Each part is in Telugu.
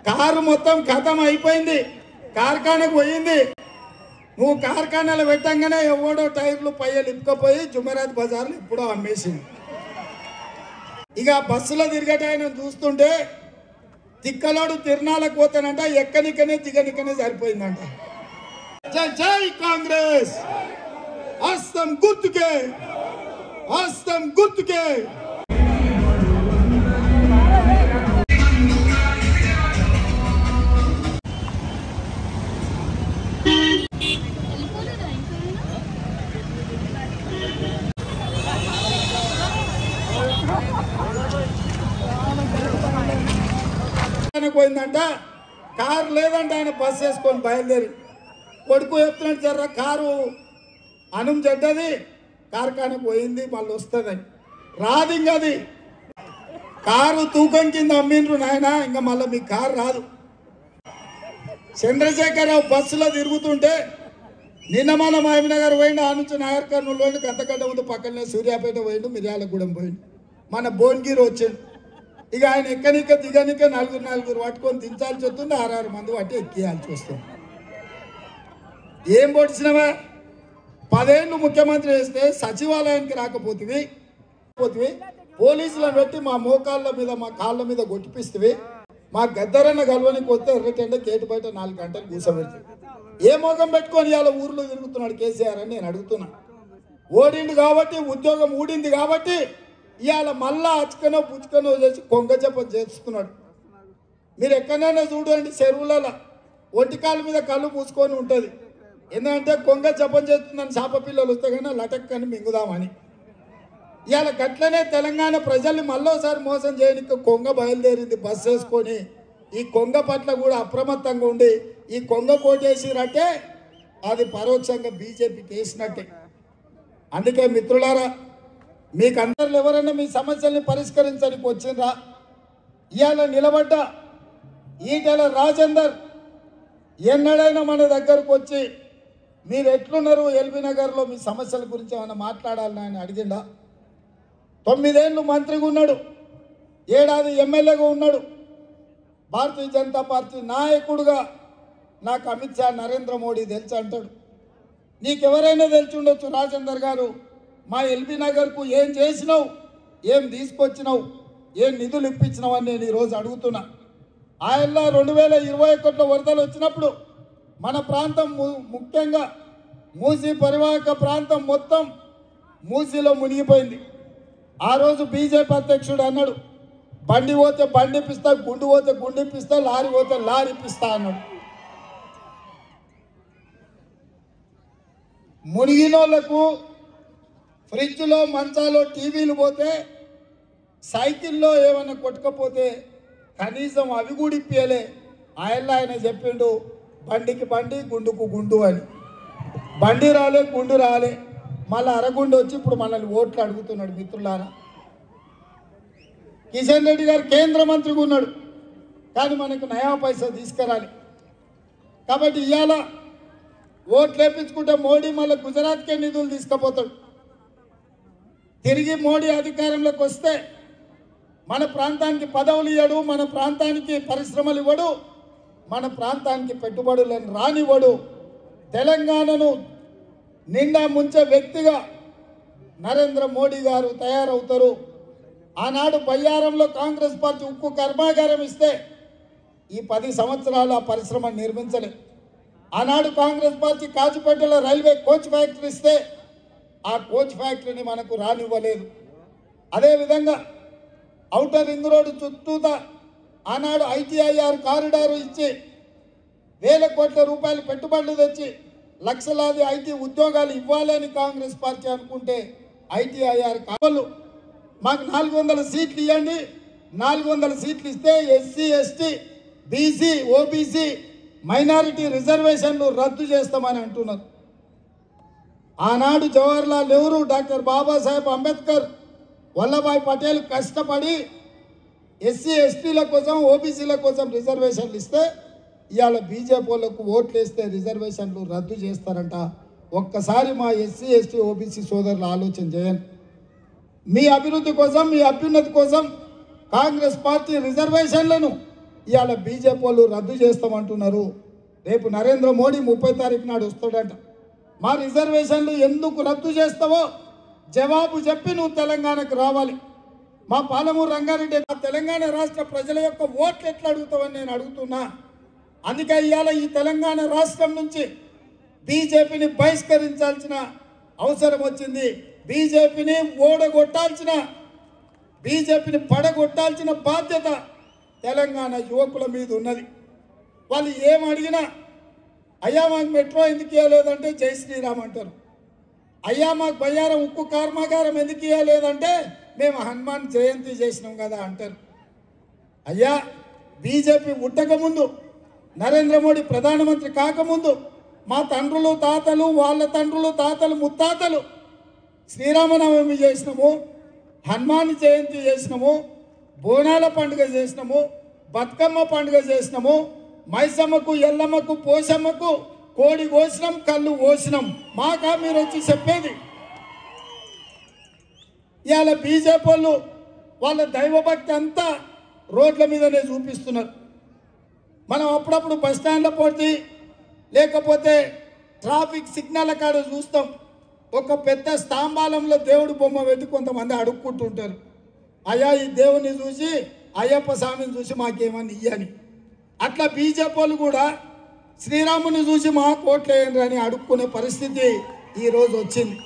కారు మొత్తం ఖతం అయిపోయింది, కార్ఖానకు పోయింది. నువ్వు కార్ఖానాలు పెట్టంగానే ఎవడో టైర్లు పయ్యలు ఇప్పుకపోయి జుమెరాత్ బజార్లు ఎప్పుడో అమ్మేసింది. ఇక బస్సులో తిరిగేటాయన చూస్తుంటే తిక్కలోడు తిరునాళ్ళకు పోతానంట, ఎక్కనికనే దిగనికనే సరిపోయిందంట. జై జై కాంగ్రెస్, హస్తం గుర్తుకే, హస్తం గుర్తుకే. పోయిందంట, కారు లేదంట, ఆయన బస్సు వేసుకొని బయలుదేరి కొడుకు చెప్తున్నాడు, జర్ర కారు అనం చెడ్డది, కార్ఖానకు పోయింది, మళ్ళీ వస్తుందని. రాదు ఇంక అది కారు తూకం కింద అమ్మిండ్రు నాయన, ఇంకా మళ్ళీ మీ కారు రాదు. చంద్రశేఖరరావు బస్సులో తిరుగుతుంటే నిన్న మన మహబూబ్నగర్ పోయిండు, ఆ నుంచి నాగర్ కర్నూలు పోయిండు, గంతకంట ముందు పక్కనే సూర్యాపేట పోయిండు, మిర్యాలగూడెం పోయిండు, మన భువనగిరి వచ్చిండు. ఇక ఆయన ఎక్కనిక దిగనిక నలుగురు పట్టుకొని దించాల్సి వస్తుంది, 6 మంది పట్టి ఎక్కియాల్సి వస్తుంది. ఏం పొడిచినవా? 10 ఏళ్ళు ముఖ్యమంత్రి వేస్తే సచివాలయానికి రాకపోతే పోలీసులను పెట్టి మా మోకాళ్ళ మీద మా కాళ్ళ మీద కొట్టిపిస్తే, మా గద్దరన్న గల్వనికి వస్తే ఎర్రటెండ గేటు బయట 4 గంటలు కూర్చోబెడుతుంది. ఏ మోగం పెట్టుకొని ఇవాళ ఊర్లో తిరుగుతున్నాడు కేసీఆర్ అని నేను అడుగుతున్నా. ఓడిండు కాబట్టి, ఉద్యోగం ఊడింది కాబట్టి ఇవాళ మళ్ళా అచ్చుకనో పుచ్చుకనో చేసి కొంగ చెప్ప చేస్తున్నాడు. మీరు ఎక్కడైనా చూడండి, చెరువులలో ఒంటికాల మీద కళ్ళు పూసుకొని ఉంటుంది. ఎందుకంటే కొంగ జపం చేస్తుందని చేప పిల్లలు వస్తే కానీ లటక్కని మింగుదామని. ఇవాళ గట్లనే తెలంగాణ ప్రజల్ని మళ్ళోసారి మోసం చేయడానికి కొంగ బయలుదేరింది బస్సు వేసుకొని. ఈ కొంగ పట్ల కూడా అప్రమత్తంగా ఉండి ఈ కొంగ కోటేసినట్టే అది పరోక్షంగా బీజేపీకి వేసినట్టే. అందుకే మిత్రులారా, మీకు అందరు ఎవరైనా మీ సమస్యల్ని పరిష్కరించడానికి వచ్చిండ్రా? ఇవాళ నిలబడ్డ ఈటెల రాజేందర్ ఎన్నడైనా మన దగ్గరకు వచ్చి మీరు ఎట్లున్నారు ఎల్బీ నగర్లో మీ సమస్యల గురించి ఏమైనా మాట్లాడాలని ఆయన అడిగిండా? 9 ఏళ్ళు మంత్రిగా ఉన్నాడు, 7 ఏళ్ళు ఎమ్మెల్యేగా ఉన్నాడు. భారతీయ జనతా పార్టీ నాయకుడుగా నాకు అమిత్ షా, నరేంద్ర మోడీ తెలుసు అంటాడు. నీకెవరైనా తెలిసి ఉండొచ్చు రాజేందర్ గారు, మా ఎల్బీ నగర్కు ఏం చేసినావు, ఏం తీసుకొచ్చినావు, ఏం నిధులు ఇప్పించినావు అని నేను ఈరోజు అడుగుతున్నా. ఆయనలో 2021లో వరదలు వచ్చినప్పుడు మన ప్రాంతం ముఖ్యంగా మూసీ పరివాహక ప్రాంతం మొత్తం మూసీలో మునిగిపోయింది. ఆ రోజు బీజేపీ అధ్యక్షుడు అన్నాడు, బండి పోతే బండి ఇప్పిస్తా, గుండు పోతే గుండు ఇప్పిస్తా, లారీ పోతే లారీ ఇప్పిస్తా అన్నాడు. మునిగినోళ్లకు ఫ్రిడ్జ్లో, మంచాలో, టీవీలు పోతే, సైకిల్లో ఏమైనా కొట్టుకపోతే కనీసం అవి కూడా ఇప్పియలే. ఆయన చెప్పిండు, బండికి బండి, గుండుకు గుండు అని. బండి రాలే, గుండు రాలే, మళ్ళీ అరగుండు వచ్చి ఇప్పుడు మనల్ని ఓట్లు అడుగుతున్నాడు. మిత్రులారా, కిషన్ రెడ్డి గారు కేంద్ర మంత్రిగా ఉన్నాడు, కానీ మనకు నయా పైసా తీసుకురాలి. కాబట్టి ఇవాళ ఓట్లు వేయించుకుంటే మోడీ మళ్ళీ గుజరాత్కే నిధులు తీసుకుపోతాడు. తిరిగి మోడీ అధికారంలోకి వస్తే మన ప్రాంతానికి పదవులు ఇవ్వడు, మన ప్రాంతానికి పరిశ్రమలు ఇవ్వడు, మన ప్రాంతానికి పెట్టుబడులను రానివ్వడు. తెలంగాణను నిండా ముంచే వ్యక్తిగా నరేంద్ర మోడీ గారు తయారవుతారు. ఆనాడు బయ్యారంలో కాంగ్రెస్ పార్టీ ఉక్కు కర్మాగారం ఇస్తే ఈ 10 సంవత్సరాలు ఆ పరిశ్రమ నిర్మించలే. ఆనాడు కాంగ్రెస్ పార్టీ కాచిపేటలో రైల్వే కోచ్ ఫ్యాక్టరీ ఇస్తే ఆ కోచ్ ఫ్యాక్టరీని మనకు రానివ్వలేదు. అదేవిధంగా ఔటర్ రింగ్ రోడ్డు చుట్టూతా ఆనాడు ఐటీఐఆర్ కారిడారు ఇచ్చి 1000 కోట్ల రూపాయలు పెట్టుబడులు తెచ్చి లక్షలాది ఐటీ ఉద్యోగాలు ఇవ్వాలని కాంగ్రెస్ పార్టీ అనుకుంటే ఐటీఐఆర్ కావాలి మాకు 400 సీట్లు ఇవ్వండి, 400 సీట్లు ఇస్తే SC, ST, BC, OBC, minority రిజర్వేషన్లు రద్దు చేస్తామని అంటున్నారు. ఆనాడు జవహర్లాల్ నెహ్రూ, డాక్టర్ బాబాసాహెబ్ అంబేద్కర్, వల్లభాయ్ పటేల్ కష్టపడి ఎస్సీ, ఎస్టీల కోసం, ఓబీసీల కోసం రిజర్వేషన్లు ఇస్తే ఇవాళ బీజేపీ వాళ్ళకు ఓట్లు వేస్తే రిజర్వేషన్లు రద్దు చేస్తారంట. ఒక్కసారి మా ఎస్సీ, ఎస్టీ, ఓబీసీ సోదరులు ఆలోచన చేయండి. మీ అభివృద్ధి కోసం, మీ అభ్యున్నతి కోసం కాంగ్రెస్ పార్టీ రిజర్వేషన్లను ఇవాళ బీజేపీ వాళ్ళు రద్దు చేస్తామంటున్నారు. రేపు నరేంద్ర మోడీ 30 తారీఖు నాడు వస్తాడంట. మా రిజర్వేషన్లు ఎందుకు రద్దు చేస్తావో జవాబు చెప్పి నువ్వు తెలంగాణకు రావాలి. మా పాలమూరు రంగారెడ్డి తెలంగాణ రాష్ట్ర ప్రజల యొక్క ఓట్లు ఎట్లా అడుగుతావని నేను అడుగుతున్నా. అందుకే ఇవాళ ఈ తెలంగాణ రాష్ట్రం నుంచి బీజేపీని బహిష్కరించాల్సిన అవసరం వచ్చింది. బీజేపీని ఓడగొట్టాల్సిన, బీజేపీని పడగొట్టాల్సిన బాధ్యత తెలంగాణ యువకుల మీద ఉన్నది. వాళ్ళు ఏం అడిగినా అయ్యా మాకు మెట్రో ఎందుకు ఇవ్వలేదంటే జై శ్రీరామ్ అంటారు. అయ్యా మాకు బయ్యారం ఉక్కు కర్మాగారం ఎందుకు ఇవ్వలేదంటే మేము హనుమాన్ జయంతి చేసినాం కదా అంటారు. అయ్యా బీజేపీ పుట్టకముందు, నరేంద్ర మోడీ ప్రధానమంత్రి కాకముందు మా తండ్రులు తాతలు, వాళ్ళ తండ్రులు తాతలు ముత్తాతలు శ్రీరామనవమి చేసినాము, హనుమాన్ జయంతి చేసినాము, బోనాల పండుగ చేసినాము, బతుకమ్మ పండుగ చేసినాము, మైసమ్మకు ఎల్లమ్మకు పోషమ్మకు కోడి కోసినాం, కళ్ళు కోసినాం. మాకా మీరు వచ్చి చెప్పేది? ఇవాళ బీజేపీ వాళ్ళు వాళ్ళ దైవభక్తి అంతా రోడ్ల మీదనే చూపిస్తున్నారు. మనం అప్పుడప్పుడు బస్టాండ్ల పోటీ లేకపోతే ట్రాఫిక్ సిగ్నల్ కాడ చూస్తాం. ఒక పెద్ద స్తంభాలంలో దేవుడి బొమ్మ పెట్టి కొంతమంది అడుక్కుంటుంటారు. అయ్యా ఈ దేవుని చూసి, అయ్యప్ప స్వామిని చూసి మాకేమని ఇయ్యని. అట్లా బీజేపీ వాళ్ళు కూడా శ్రీరాముని చూసి మా కోట్లు వేయండి అని అడుక్కునే పరిస్థితి ఈరోజు వచ్చింది.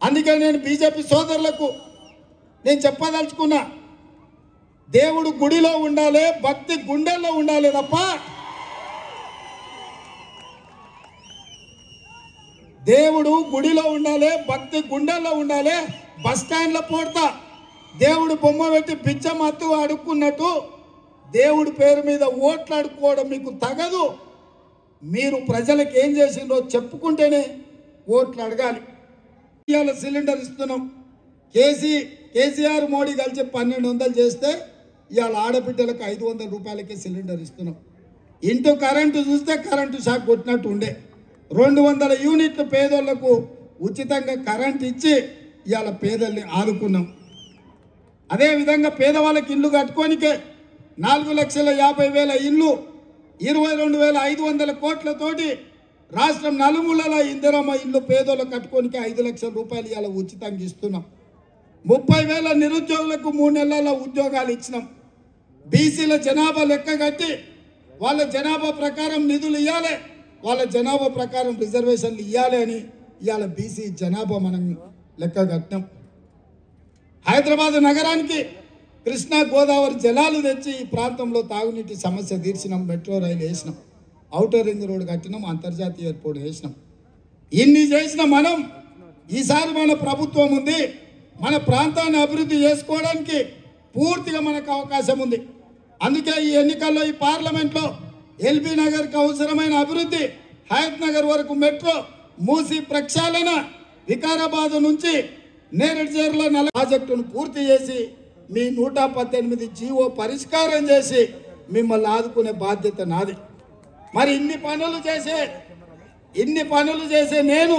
అందుకే నేను బీజేపీ సోదరులకు నేను చెప్పదలుచుకున్నా, దేవుడు గుడిలో ఉండాలి, భక్తి గుండెల్లో ఉండాలి తప్ప దేవుడు గుడిలో ఉండాలి, భక్తి గుండెల్లో ఉండాలి. బస్ స్టాండ్లో పోడతా దేవుడు బొమ్మ పెట్టి బిచ్చమత్తు అడుక్కున్నట్టు దేవుడి పేరు మీద ఓట్లు అడుక్కోవడం మీకు తగదు. మీరు ప్రజలకు ఏం చేసిందో చెప్పుకుంటేనే ఓట్లు అడగాలి. ఇవాళ సిలిండర్ ఇస్తున్నాం. కేసీఆర్ మోడీ కలిసి 1200 చేస్తే ఇవాళ ఆడబిడ్డలకు 500 రూపాయలకే సిలిండర్ ఇస్తున్నాం. ఇంటూ కరెంటు చూస్తే కరెంటు షాక్ కొట్టినట్టు ఉండే. 200 యూనిట్లు పేదోళ్లకు ఉచితంగా కరెంట్ ఇచ్చి ఇవాళ పేదల్ని ఆదుకున్నాం. అదేవిధంగా పేదవాళ్ళకి ఇల్లు కట్టుకోనికే 4,50,000 ఇల్లు 22,500 కోట్లతోటి రాష్ట్రం నలుమూలల ఇందిరమ్మ ఇల్లు పేదోళ్ళకు కట్టుకోనికే 5 లక్షల రూపాయలు ఇవాళ ఉచితంగా ఇస్తున్నాం. 30,000 నిరుద్యోగులకు 3 నెలల ఉద్యోగాలు ఇచ్చినాం. బీసీల జనాభా లెక్క కట్టి వాళ్ళ జనాభా ప్రకారం నిధులు ఇవ్వాలి, వాళ్ళ జనాభా ప్రకారం రిజర్వేషన్లు ఇవ్వాలి అని ఇవాళ బీసీ జనాభా మనం లెక్క కట్టినాం. హైదరాబాద్ నగరానికి కృష్ణా గోదావరి జలాలు తెచ్చి ఈ ప్రాంతంలో తాగునీటి సమస్య తీర్చినాం. మెట్రో రైలు వేసినాం, ఔటర్ రింగ్ రోడ్ కట్టినాం, అంతర్జాతీయ ఎయిర్పోర్ట్ వేసినాం. ఇన్ని చేసిన మనం ఈసారి మన ప్రభుత్వం ఉంది, మన ప్రాంతాన్ని అభివృద్ధి చేసుకోవడానికి పూర్తిగా మనకు అవకాశం ఉంది. అందుకే ఈ ఎన్నికల్లో ఈ పార్లమెంట్లో ఎల్బీ నగర్కి అవసరమైన అభివృద్ధి, హయత్ నగర్ వరకు మెట్రో, మూసి ప్రక్షాళన, వికారాబాద్ నుంచి నేరేడు చేరుల ప్రాజెక్టును పూర్తి చేసి మీ 118 జీవో పరిష్కారం చేసి మిమ్మల్ని ఆదుకునే బాధ్యత నాది. మరి ఇన్ని పనులు చేసే నేను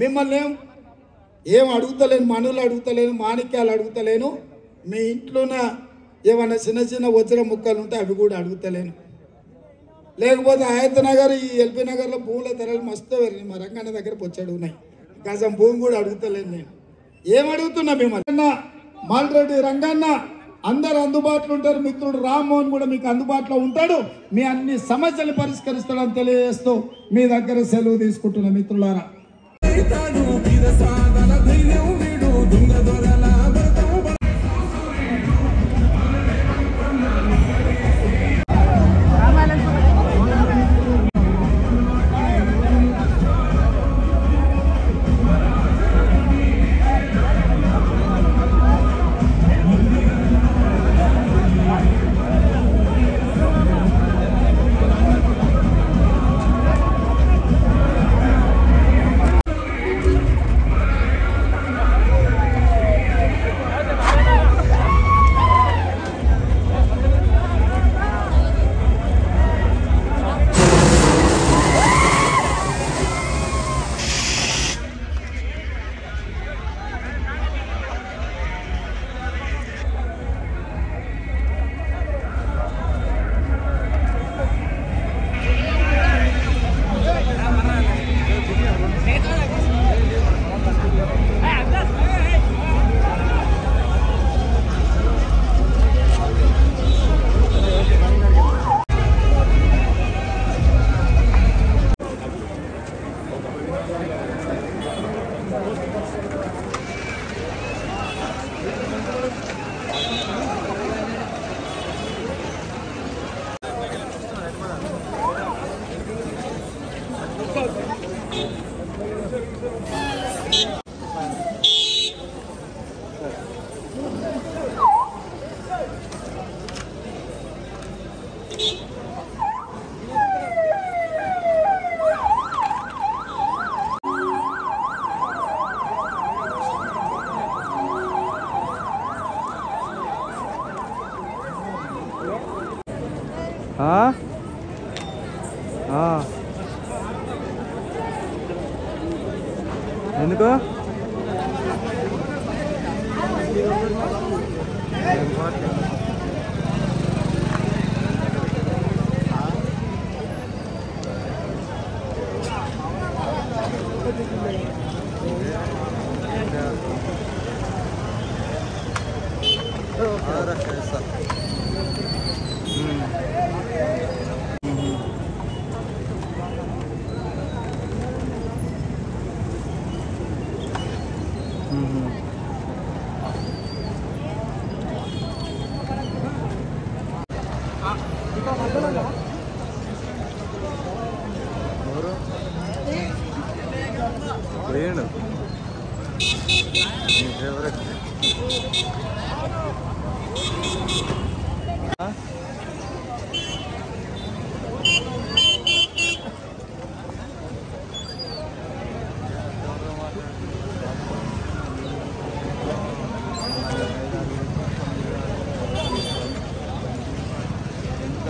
మిమ్మల్ని ఏం అడుగుతలేను, మనులు అడుగుతలేను, మాణిక్యాలు అడుగుతలేను, మీ ఇంట్లోన ఏమైనా చిన్న వజ్ర ముక్కలు ఉంటే అవి కూడా అడుగుతలేను. లేకపోతే హయత్ నగర్ ఈ ఎల్బీ నగర్లో భూముల ధరలు మస్తు పెరిగినాయి. మా రంగన్న దగ్గర పొచ్చాడు ఉన్నాయి, గజం భూమి కూడా అడుగుతలేను. నేను ఏం అడుగుతున్నా మిమ్మల్ని, మాల్రెడ్డి రంగన్న అందరు అందుబాటులో ఉంటారు. మిత్రుడు రామ్మోహన్ కూడా మీకు అందుబాటులో ఉంటాడు, మీ అన్ని సమస్యలు పరిష్కరిస్తాడని తెలియజేస్తూ మీ దగ్గర సెలవు తీసుకుంటున్న మిత్రులారా. ఎందుకు వేయండు ఫేవరెట్ ఎంత